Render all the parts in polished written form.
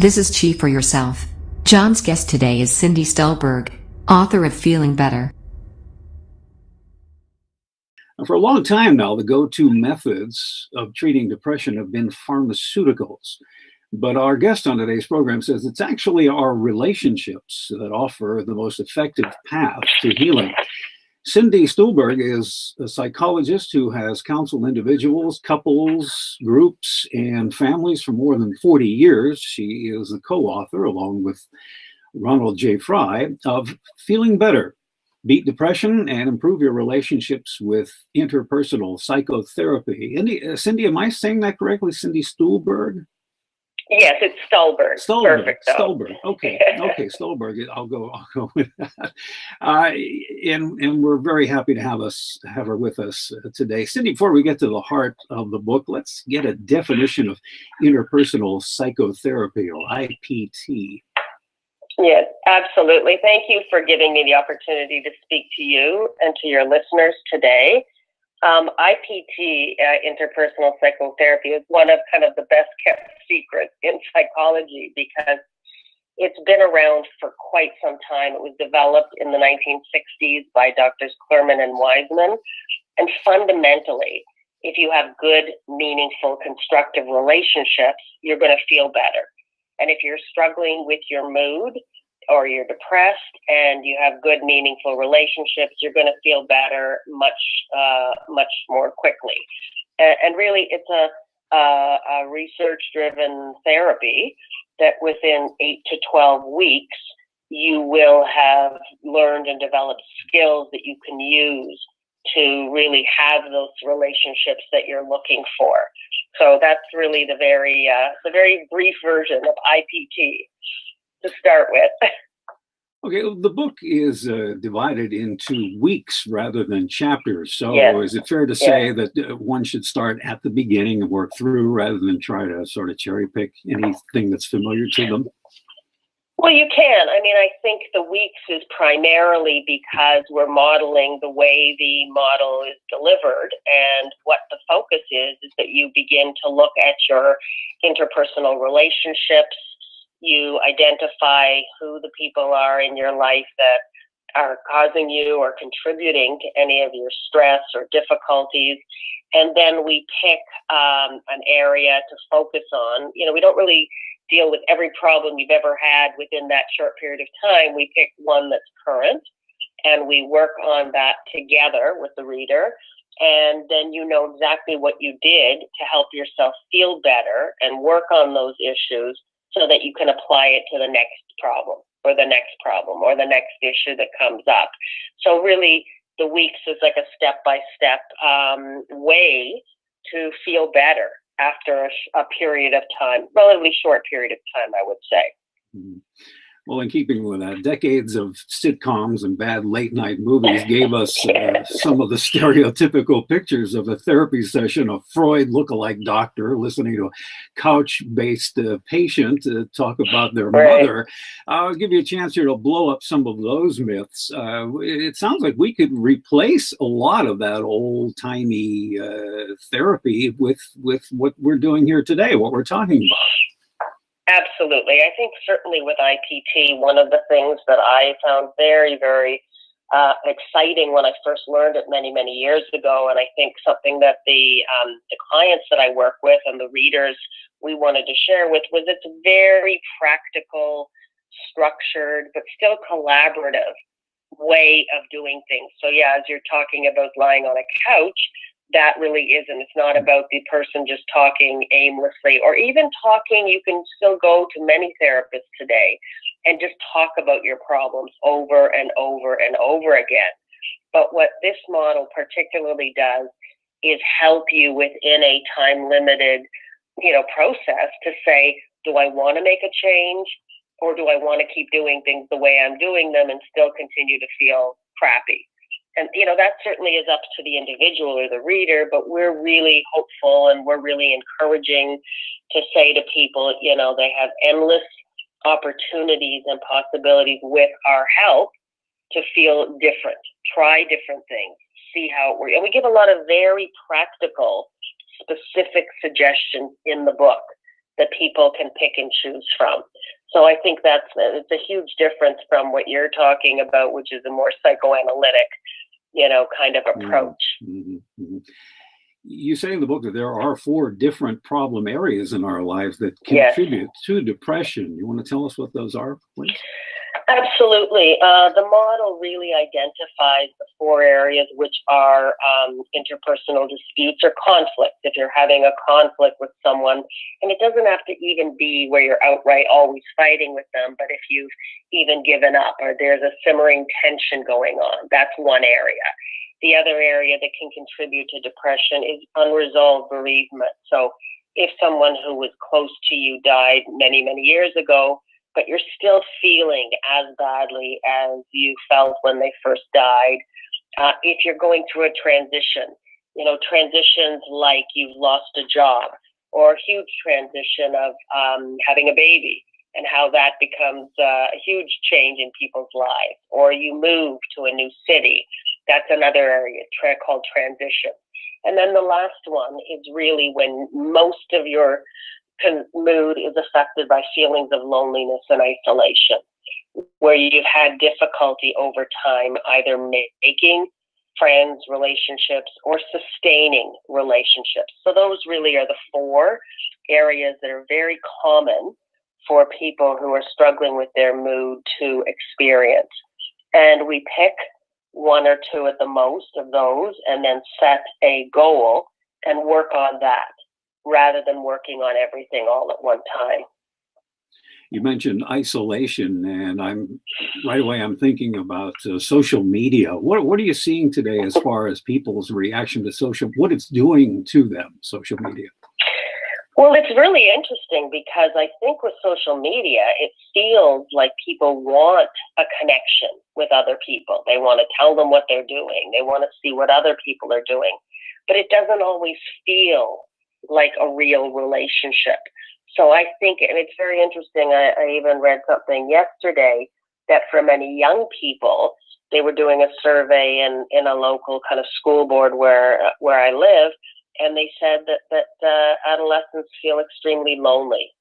This is Chi for Yourself. John's guest today is Cindy Stulberg, author of Feeling Better. For a long time now, the go-to methods of treating depression have been pharmaceuticals. But our guest on today's program says it's actually our relationships that offer the most effective path to healing. Cindy Stulberg is a psychologist who has counseled individuals, couples, groups, and families for more than 40 years. She is the co-author, along with Ronald J. Frey, of Feeling Better: Beat Depression and Improve Your Relationships with Interpersonal Psychotherapy. Cindy, am I saying that correctly? Cindy Stulberg? Yes, it's Stulberg. Perfect. Stulberg. Okay, Stulberg. I'll go with that. And we're very happy to have her with us today. Cindy, before we get to the heart of the book, let's get a definition of interpersonal psychotherapy, or IPT. Yes, absolutely. Thank you for giving me the opportunity to speak to you and to your listeners today. IPT, interpersonal psychotherapy, is one of kind of the best kept secrets in psychology because it's been around for quite some time. It was developed in the 1960s by Drs. Klerman and Wiseman. And fundamentally, if you have good, meaningful, constructive relationships, you're going to feel better. And if you're struggling with your mood, or you're depressed and you have good, meaningful relationships, you're going to feel better much more quickly. And really, it's a research-driven therapy that within 8 to 12 weeks, you will have learned and developed skills that you can use to really have those relationships that you're looking for. So that's really the very brief version of IPT to start with. Okay, the book is divided into weeks rather than chapters. So yes. Is it fair to say that one should start at the beginning and work through rather than try to sort of cherry pick anything that's familiar to them? Well, you can. I mean, I think the weeks is primarily because we're modeling the way the model is delivered, and what the focus is that you begin to look at your interpersonal relationships. You identify who the people are in your life that are causing you or contributing to any of your stress or difficulties. And then we pick an area to focus on. You know, we don't really deal with every problem you've ever had within that short period of time. We pick one that's current, and we work on that together with the reader. And then you know exactly what you did to help yourself feel better and work on those issues, so that you can apply it to the next problem or the next issue that comes up. So really, the weeks is like a step-by-step way to feel better after a period of time, relatively short period of time, I would say. Mm-hmm. Well, in keeping with that, decades of sitcoms and bad late-night movies gave us some of the stereotypical pictures of a therapy session: a Freud look-alike doctor listening to a couch-based patient talk about their mother. I'll give you a chance here to blow up some of those myths. It sounds like we could replace a lot of that old-timey therapy with what we're doing here today, what we're talking about. Absolutely. I think certainly with IPT, one of the things that I found very, very exciting when I first learned it many, many years ago, and I think something that the clients that I work with and the readers we wanted to share with, was it's a very practical, structured, but still collaborative way of doing things. So yeah, as you're talking about lying on a couch, that really isn't. It's not about the person just talking aimlessly, or even talking. You can still go to many therapists today and just talk about your problems over and over and over again. But what this model particularly does is help you within a time-limited, process to say, do I want to make a change, or do I want to keep doing things the way I'm doing them and still continue to feel crappy? And, that certainly is up to the individual or the reader, but we're really hopeful and we're really encouraging to say to people, they have endless opportunities and possibilities with our help to feel different, try different things, see how it works. And we give a lot of very practical, specific suggestions in the book that people can pick and choose from. So I think it's a huge difference from what you're talking about, which is a more psychoanalytic, kind of approach. Mm-hmm. Mm-hmm. You say in the book that there are 4 different problem areas in our lives that contribute to depression. You want to tell us what those are, please? Absolutely. The model really identifies the 4 areas, which are interpersonal disputes or conflicts. If you're having a conflict with someone, and it doesn't have to even be where you're outright always fighting with them, but if you've even given up or there's a simmering tension going on, that's one area. The other area that can contribute to depression is unresolved bereavement. So if someone who was close to you died many, many years ago, but you're still feeling as badly as you felt when they first died. If you're going through a transition, transitions like you've lost a job, or a huge transition of having a baby, and how that becomes a huge change in people's lives, or you move to a new city. That's another area called transition. And then the last one is really when most of your mood is affected by feelings of loneliness and isolation, where you've had difficulty over time either making friends, relationships, or sustaining relationships. So those really are the 4 areas that are very common for people who are struggling with their mood to experience. And we pick 1 or 2 at the most of those and then set a goal and work on that, rather than working on everything all at one time. You mentioned isolation, and I'm thinking about social media. What are you seeing today as far as people's reaction to what it's doing to them, social media? Well, it's really interesting because I think with social media, it feels like people want a connection with other people. They want to tell them what they're doing. They want to see what other people are doing, but it doesn't always feel like a real relationship. So I think, and it's very interesting, I even read something yesterday that for many young people, they were doing a survey in a local kind of school board where I live, and they said that adolescents feel extremely lonely.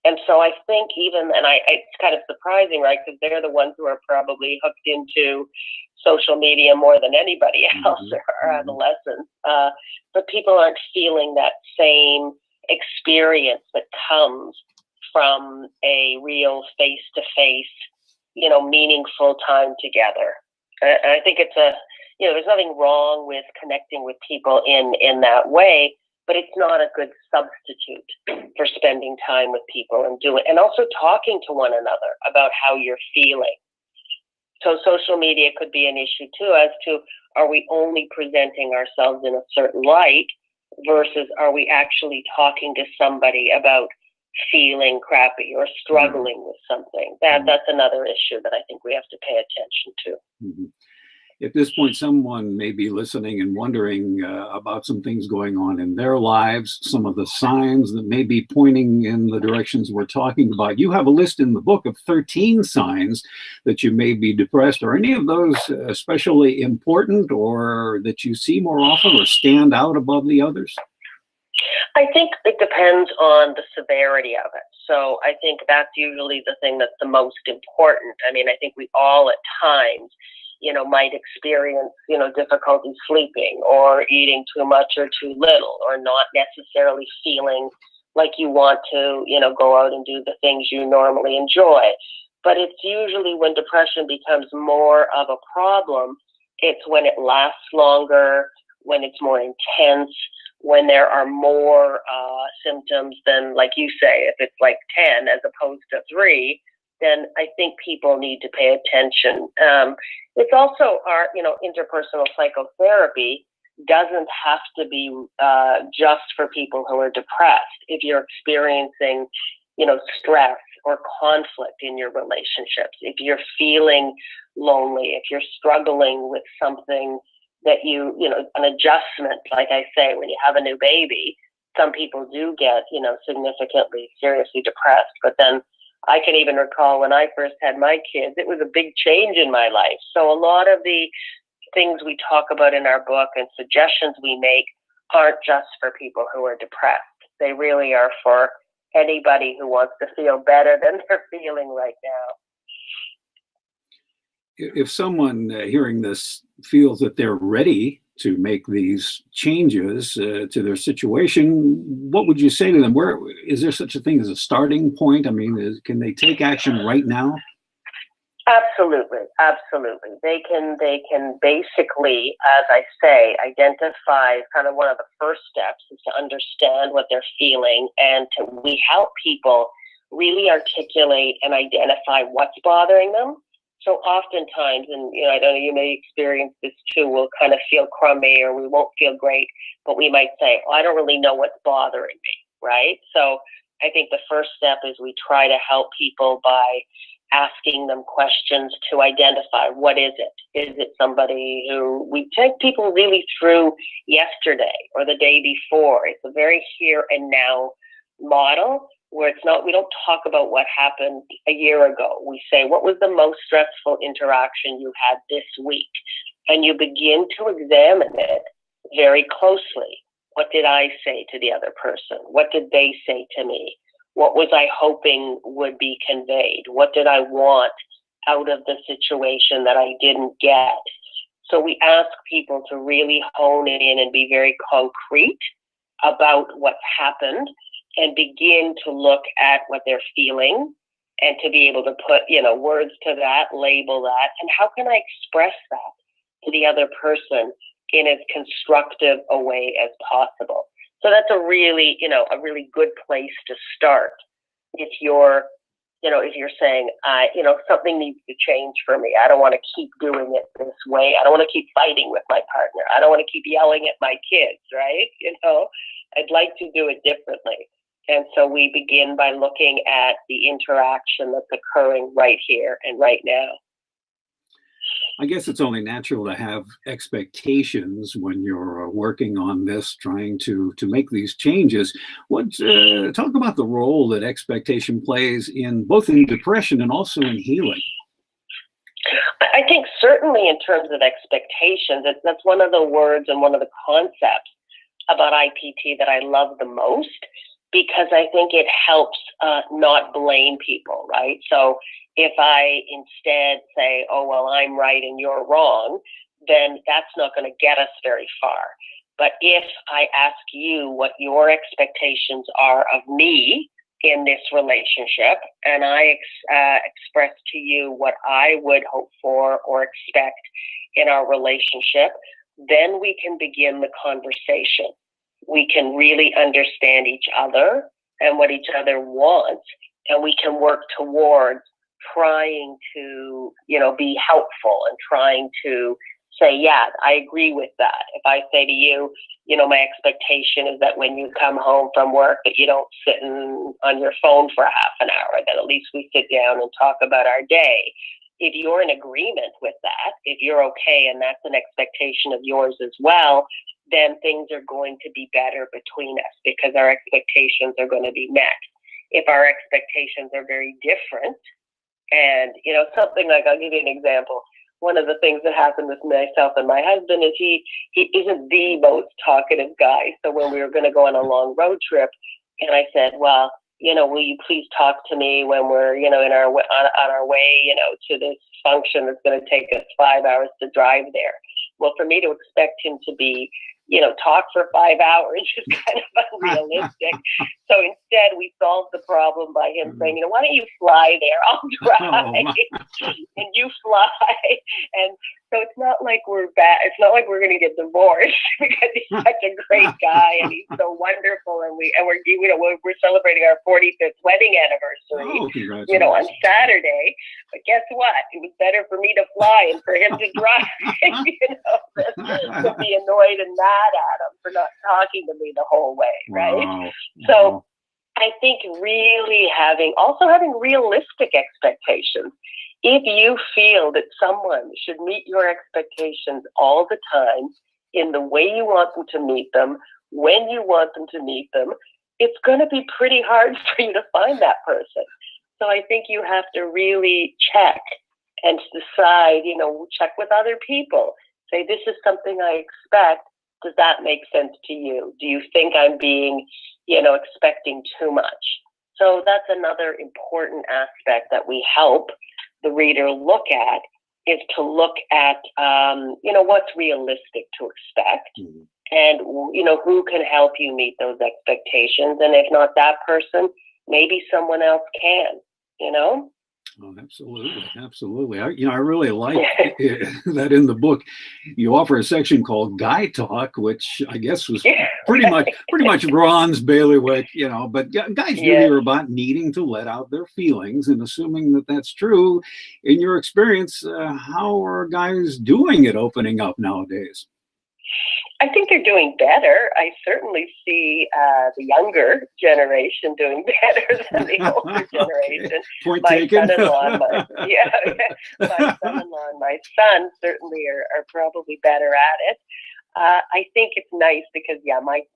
And so I think it's kind of surprising, right? Because they're the ones who are probably hooked into social media more than anybody else, or adolescents. But people aren't feeling that same experience that comes from a real face-to-face, meaningful time together. And I think it's there's nothing wrong with connecting with people in that way, but it's not a good substitute for spending time with people and also talking to one another about how you're feeling. So social media could be an issue too, as to, are we only presenting ourselves in a certain light versus are we actually talking to somebody about feeling crappy or struggling with something? That's another issue that I think we have to pay attention to. Mm-hmm. At this point, someone may be listening and wondering about some things going on in their lives, some of the signs that may be pointing in the directions we're talking about. You have a list in the book of 13 signs that you may be depressed. Are any of those especially important, or that you see more often, or stand out above the others? I think it depends on the severity of it. So I think that's usually the thing that's the most important. I mean, I think we all at times might experience, difficulty sleeping or eating too much or too little, or not necessarily feeling like you want to, go out and do the things you normally enjoy. But it's usually when depression becomes more of a problem, it's when it lasts longer, when it's more intense, when there are more symptoms than, like you say, if it's like 10 as opposed to 3, then I think people need to pay attention. It's also our, interpersonal psychotherapy doesn't have to be just for people who are depressed. If you're experiencing, stress or conflict in your relationships, if you're feeling lonely, if you're struggling with something that an adjustment, like I say, when you have a new baby, some people do get, significantly, seriously depressed. But then I can even recall when I first had my kids, it was a big change in my life. So a lot of the things we talk about in our book and suggestions we make aren't just for people who are depressed. They really are for anybody who wants to feel better than they're feeling right now. If someone hearing this feels that they're ready to make these changes to their situation, what would you say to them? Where is there such a thing as a starting point? I mean, can they take action right now? Absolutely, absolutely. They can basically, as I say, identify kind of one of the first steps is to understand what they're feeling, and we help people really articulate and identify what's bothering them. So oftentimes, and I don't know, you may experience this too, we'll kind of feel crummy or we won't feel great, but we might say, I don't really know what's bothering me, right? So I think the first step is we try to help people by asking them questions to identify what is it? Is it somebody who we take people really through yesterday or the day before? It's a very here and now model where it's not, we don't talk about what happened a year ago. We say, what was the most stressful interaction you had this week? And you begin to examine it very closely. What did I say to the other person? What did they say to me? What was I hoping would be conveyed? What did I want out of the situation that I didn't get? So we ask people to really hone it in and be very concrete about what's happened and begin to look at what they're feeling and to be able to put, words to that, label that, and how can I express that to the other person in as constructive a way as possible. So that's a really good place to start. If you're saying, something needs to change for me. I don't want to keep doing it this way. I don't want to keep fighting with my partner. I don't want to keep yelling at my kids, right? I'd like to do it differently. And so we begin by looking at the interaction that's occurring right here and right now. I guess it's only natural to have expectations when you're working on this, trying to make these changes. Talk about the role that expectation plays in both in depression and also in healing. I think certainly in terms of expectations, that's one of the words and one of the concepts about IPT that I love the most, because I think it helps not blame people, right? So if I instead say, oh, well, I'm right and you're wrong, then that's not going to get us very far. But if I ask you what your expectations are of me in this relationship, and I express to you what I would hope for or expect in our relationship, then we can begin the conversation. We can really understand each other and what each other wants, and we can work towards trying to, be helpful and trying to say, yeah, I agree with that. If I say to you, my expectation is that when you come home from work that you don't sit on your phone for half an hour, that at least we sit down and talk about our day. If you're in agreement with that, if you're okay and that's an expectation of yours as well, then things are going to be better between us because our expectations are going to be met. If our expectations are very different, and, something like, I'll give you an example. One of the things that happened with myself and my husband is he isn't the most talkative guy. So when we were going to go on a long road trip, and I said, well, will you please talk to me when we're, on our way, to this function that's going to take us 5 hours to drive there. Well, for me to expect him to be, talk for 5 hours is kind of unrealistic. So instead, we solved the problem by him saying, why don't you fly there? I'll drive, and you fly. And so it's not like we're bad. It's not like we're going to get divorced because he's such a great guy and he's so wonderful. And we're celebrating our 45th wedding anniversary, on Saturday. But guess what? It was better for me to fly and for him to drive, to be annoyed and mad at him for not talking to me the whole way, right? Wow. So I think really having realistic expectations. If you feel that someone should meet your expectations all the time in the way you want them to meet them, when you want them to meet them, it's going to be pretty hard for you to find that person. So I think you have to really check and decide, check with other people. Say, this is something I expect. Does that make sense to you? Do you think I'm being, expecting too much? So that's another important aspect that we help the reader look at, is to look at, what's realistic to expect, and, who can help you meet those expectations. And if not that person, maybe someone else can, Oh, absolutely, absolutely. I really like that in the book. You offer a section called "Guy Talk," which I guess was pretty much Ron's bailiwick, But guys do hear about needing to let out their feelings, and assuming that that's true, in your experience, how are guys doing at opening up nowadays? I think they're doing better. I certainly see the younger generation doing better than the older generation. Point my taken. Son-in-law and my son-in-law and my son certainly are probably better at it. I think it's nice because,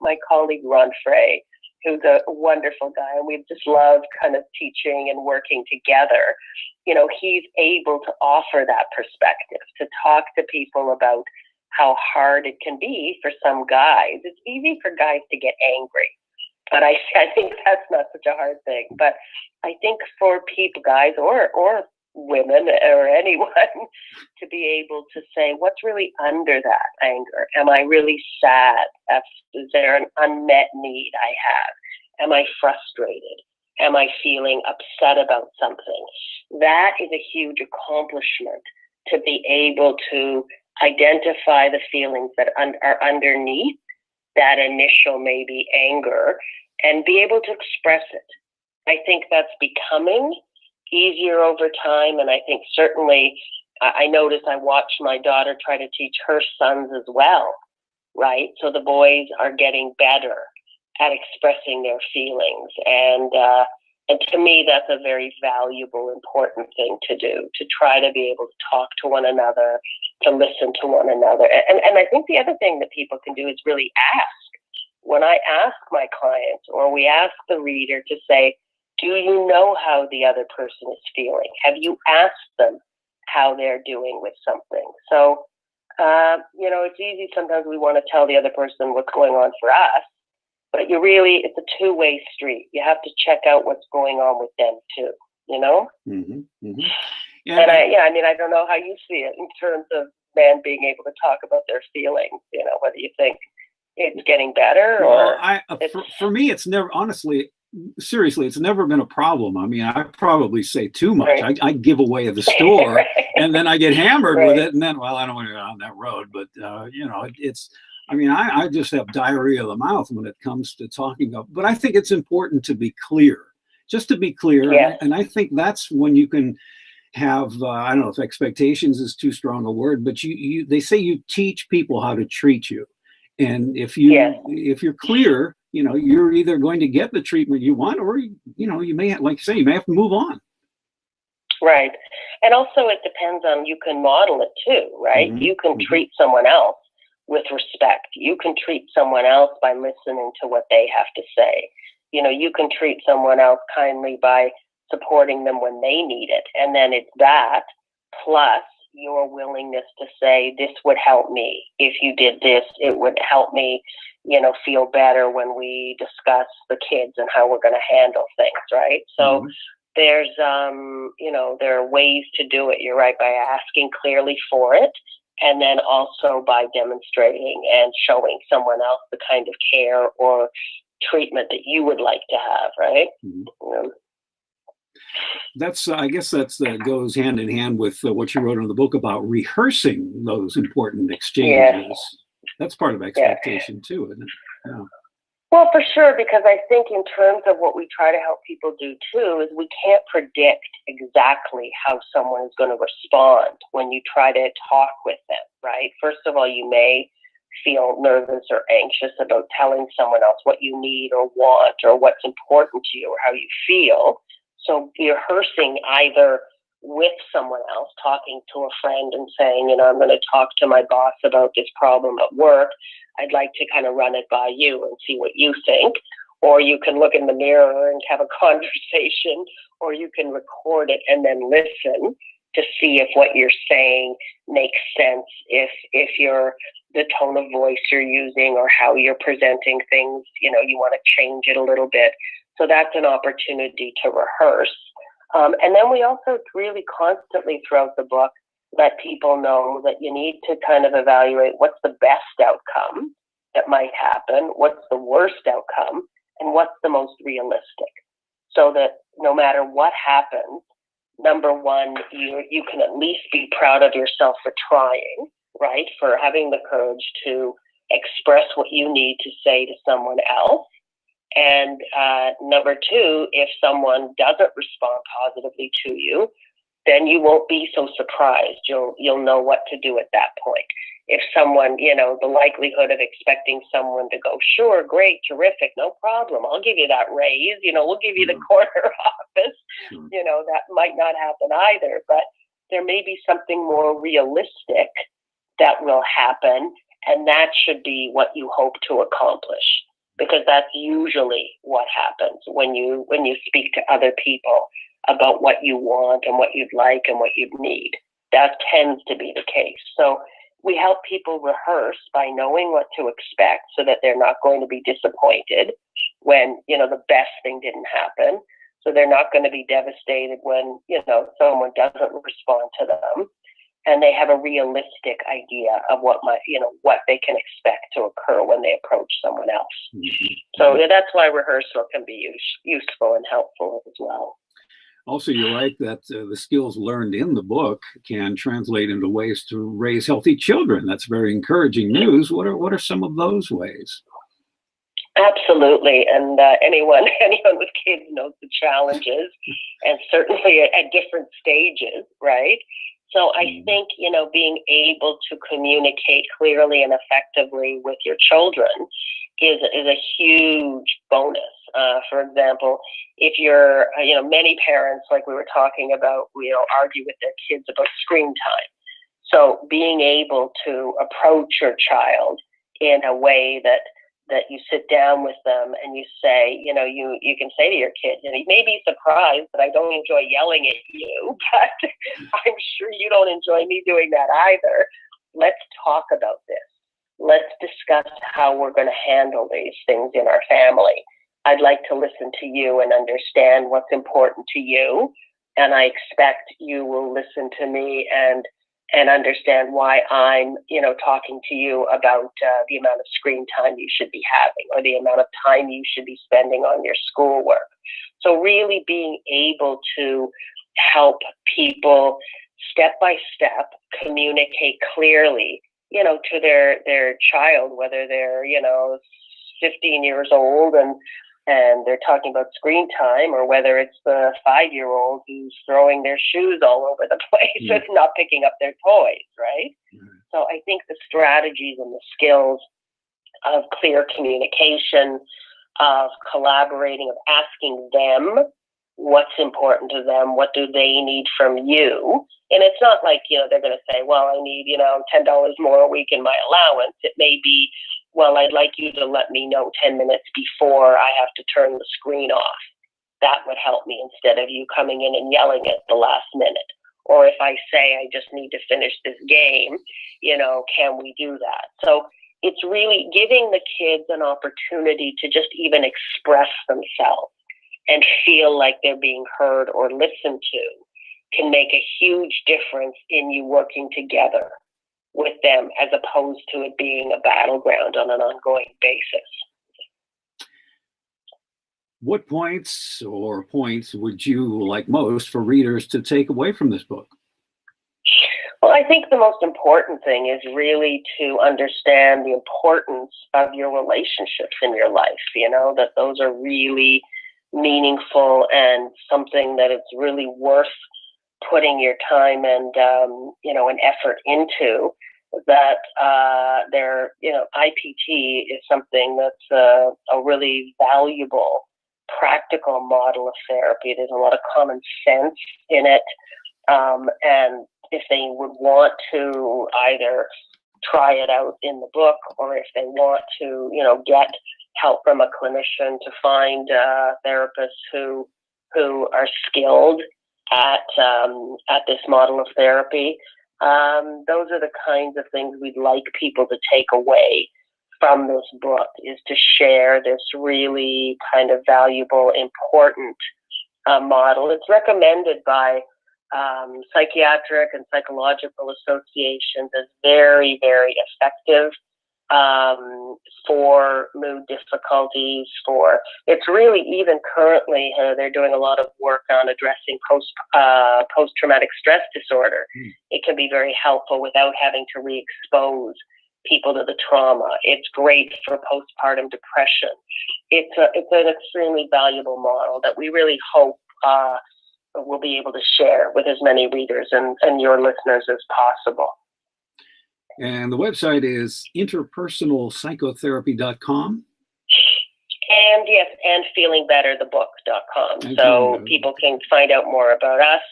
my colleague Ron Frey, who's a wonderful guy, and we've just loved kind of teaching and working together. He's able to offer that perspective, to talk to people about how hard it can be for some guys. It's easy for guys to get angry, but I think that's not such a hard thing. But I think for people, guys or women or anyone, to be able to say, what's really under that anger? Am I really sad? Is there an unmet need I have? Am I frustrated? Am I feeling upset about something? That is a huge accomplishment, to be able to identify the feelings that are underneath that initial maybe anger and be able to express it. I think that's becoming easier over time. And I think certainly I noticed, I watched my daughter try to teach her sons as well, right? So the boys are getting better at expressing their feelings. And to me, that's a very valuable, important thing to do, to try to be able to talk to one another, to listen to one another. And I think the other thing that people can do is really ask. When I ask my clients, or we ask the reader to say, do you know how the other person is feeling? Have you asked them how they're doing with something? So, it's easy sometimes we want to tell the other person what's going on for us, but it's a two-way street. You have to check out what's going on with them too, Mm-hmm, mm-hmm. Yeah. And I don't know how you see it in terms of men being able to talk about their feelings, whether you think it's getting better or... For me, it's never, honestly, seriously, it's never been a problem. I mean, I probably say too much. Right. I give away at the store, Right. and then I get hammered Right. with it, and then, I don't want to go on that road, but, I just have diarrhea of the mouth when it comes to talking about, but I think it's important to be clear, just to be clear. Yes. And I think that's when you can have, I don't know if expectations is too strong a word, but they say you teach people how to treat you. And if you're clear, you're either going to get the treatment you want, or, you may, like you say, you may have to move on. Right. And also it depends on, you can model it too, right? Mm-hmm. You can treat someone else with respect. You can treat someone else by listening to what they have to say. You can treat someone else kindly by supporting them when they need it. And then it's that plus your willingness to say, this would help me. If you did this, it would help me, feel better when we discuss the kids and how we're going to handle things, right? So there's, there are ways to do it. You're right, by asking clearly for it, and then also by demonstrating and showing someone else the kind of care or treatment that you would like to have, right? Mm-hmm. That's, I guess that goes hand in hand with what you wrote in the book about rehearsing those important exchanges. Yeah. That's part of expectation too, isn't it? Yeah. Well, for sure, because I think in terms of what we try to help people do too, is we can't predict exactly how someone is going to respond when you try to talk with them, right? First of all, you may feel nervous or anxious about telling someone else what you need or want or what's important to you or how you feel. So rehearsing either with someone else, talking to a friend and saying, I'm going to talk to my boss about this problem at work. I'd like to kind of run it by you and see what you think. Or you can look in the mirror and have a conversation, or you can record it and then listen to see if what you're saying makes sense, if the tone of voice you're using or how you're presenting things, you want to change it a little bit. So that's an opportunity to rehearse. And then we also really constantly throughout the book let people know that you need to kind of evaluate what's the best outcome that might happen, what's the worst outcome, and what's the most realistic. So that no matter what happens, number one, you can at least be proud of yourself for trying, right? For having the courage to express what you need to say to someone else. And number two, if someone doesn't respond positively to you, then you won't be so surprised. You'll know what to do at that point. If someone, the likelihood of expecting someone to go, sure, great, terrific, no problem, I'll give you that raise, we'll give you the corner office, that might not happen either. But there may be something more realistic that will happen, and that should be what you hope to accomplish, because that's usually what happens when you speak to other people about what you want and what you'd like and what you'd need. That tends to be the case. So we help people rehearse by knowing what to expect so that they're not going to be disappointed when, the best thing didn't happen. So they're not going to be devastated when, someone doesn't respond to them. And they have a realistic idea of what they can expect to occur when they approach someone else. Mm-hmm. So that's why rehearsal can be useful and helpful as well. Also, you write that the skills learned in the book can translate into ways to raise healthy children. That's very encouraging news. What are some of those ways? Absolutely, and anyone with kids knows the challenges, and certainly at different stages, right? So I think being able to communicate clearly and effectively with your children is a huge bonus. For example, if you're, many parents, like we were talking about, argue with their kids about screen time. So being able to approach your child in a way that you sit down with them and you say, you can say to your kid, you may be surprised that I don't enjoy yelling at you, but I'm sure you don't enjoy me doing that either. Let's talk about this. Let's discuss how we're going to handle these things in our family. I'd like to listen to you and understand what's important to you. And I expect you will listen to me and understand why I'm, talking to you about the amount of screen time you should be having or the amount of time you should be spending on your schoolwork. So really being able to help people step by step communicate clearly, to their child, whether they're, 15 years old and they're talking about screen time, or whether it's the 5-year-old who's throwing their shoes all over the place and not picking up their toys, right? So I think the strategies and the skills of clear communication, of collaborating, of asking them what's important to them, what do they need from you. And it's not like, they're going to say, well, I need, $10 more a week in my allowance. It may be, well, I'd like you to let me know 10 minutes before I have to turn the screen off. That would help me instead of you coming in and yelling at the last minute. Or if I say I just need to finish this game, can we do that? So it's really giving the kids an opportunity to just even express themselves and feel like they're being heard or listened to can make a huge difference in you working together with them, as opposed to it being a battleground on an ongoing basis. What points would you like most for readers to take away from this book? Well, I think the most important thing is really to understand the importance of your relationships in your life, that those are really meaningful and something that it's really worth putting your time and, an effort into. That IPT is something that's a really valuable, practical model of therapy. There's a lot of common sense in it. And if they would want to either try it out in the book, or if they want to, get help from a clinician to find therapists who are skilled at this model of therapy, those are the kinds of things we'd like people to take away from this book is to share this really kind of valuable, important model. It's recommended by psychiatric and psychological associations as very, very effective for mood difficulties. It's really, even currently, they're doing a lot of work on addressing post-traumatic stress disorder. It can be very helpful without having to re-expose people to the trauma. It's great for postpartum depression. It's an extremely valuable model that we really hope we'll be able to share with as many readers and your listeners as possible. And the website is interpersonalpsychotherapy.com. And yes, and feelingbetterthebook.com. So people can find out more about us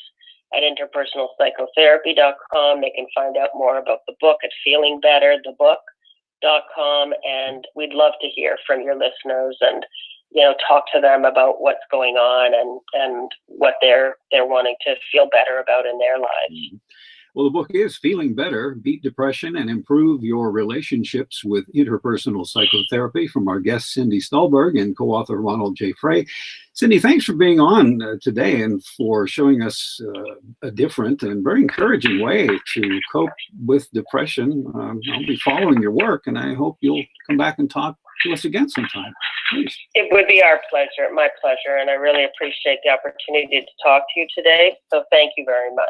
at interpersonalpsychotherapy.com. They can find out more about the book at feelingbetterthebook.com. And we'd love to hear from your listeners and, talk to them about what's going on and what they're wanting to feel better about in their lives. Well, the book is Feeling Better, Beat Depression and Improve Your Relationships with Interpersonal Psychotherapy, from our guest Cindy Stulberg and co-author Ronald J. Frey. Cindy, thanks for being on today and for showing us a different and very encouraging way to cope with depression. I'll be following your work, and I hope you'll come back and talk to us again sometime. Please. It would be our pleasure, my pleasure, and I really appreciate the opportunity to talk to you today. So thank you very much.